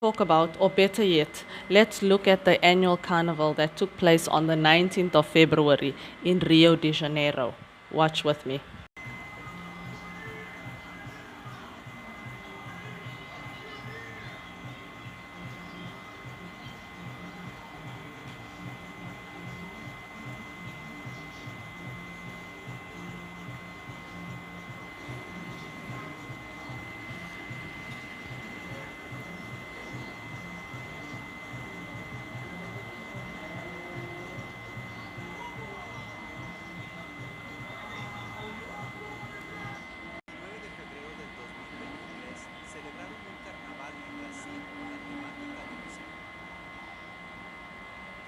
Talk about, or better yet, let's look at the annual carnival that took place on the 19th of February in Rio de Janeiro. Watch with me. Celebraron un carnaval en Brasil con la temática de Lucifer.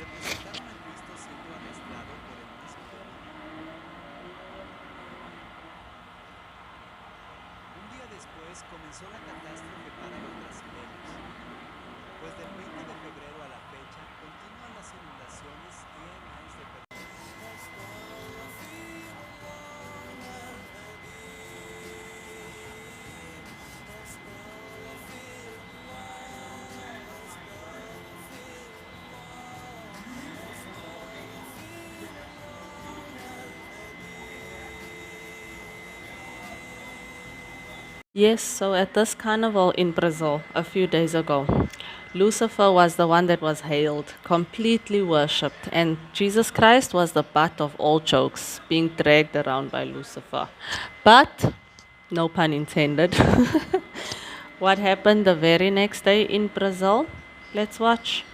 Representaron a Cristo siendo arrastrado por el mismo demonio. Un día después comenzó la catástrofe para los brasileños, pues del 20 de febrero a la fecha continúan las inundaciones y hay más de Yes, so at this carnival in Brazil a few days ago, Lucifer was the one that was hailed, completely worshipped, and Jesus Christ was the butt of all jokes, being dragged around by Lucifer. But, no pun intended, what happened the very next day in Brazil? Let's watch.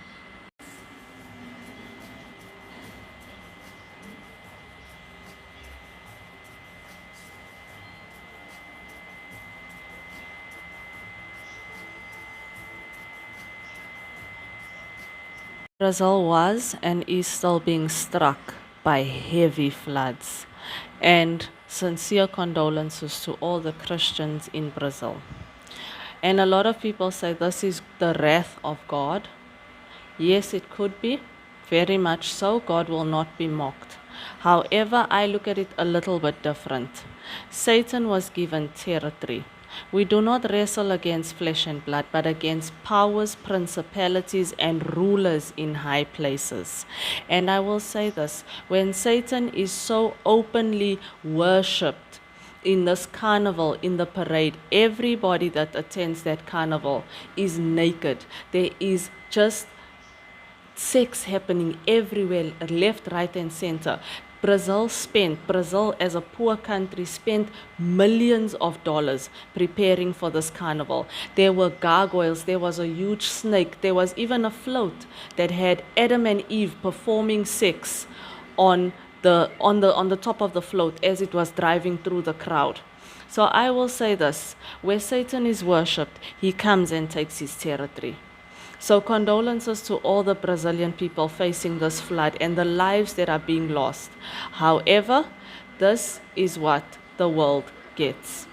Brazil was and is still being struck by heavy floods, and sincere condolences to all the Christians in Brazil. And a lot of people say this is the wrath of God. Yes, it could be, very much so. God will not be mocked. However, I look at it a little bit different. Satan was given territory. We do not wrestle against flesh and blood, but against powers, principalities, and rulers in high places. And I will say this, when Satan is so openly worshipped in this carnival, in the parade, everybody that attends that carnival is naked. There is just sex happening everywhere, left, right, and center. Brazil as a poor country spent millions of dollars preparing for this carnival. There were gargoyles, there was a huge snake, there was even a float that had Adam and Eve performing sex on the top of the float as it was driving through the crowd. So I will say this, where Satan is worshipped, he comes and takes his territory. So condolences to all the Brazilian people facing this flood and the lives that are being lost. However, this is what the world gets.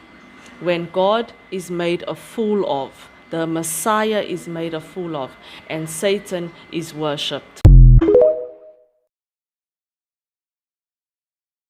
When God is made a fool of, the Messiah is made a fool of, and Satan is worshipped.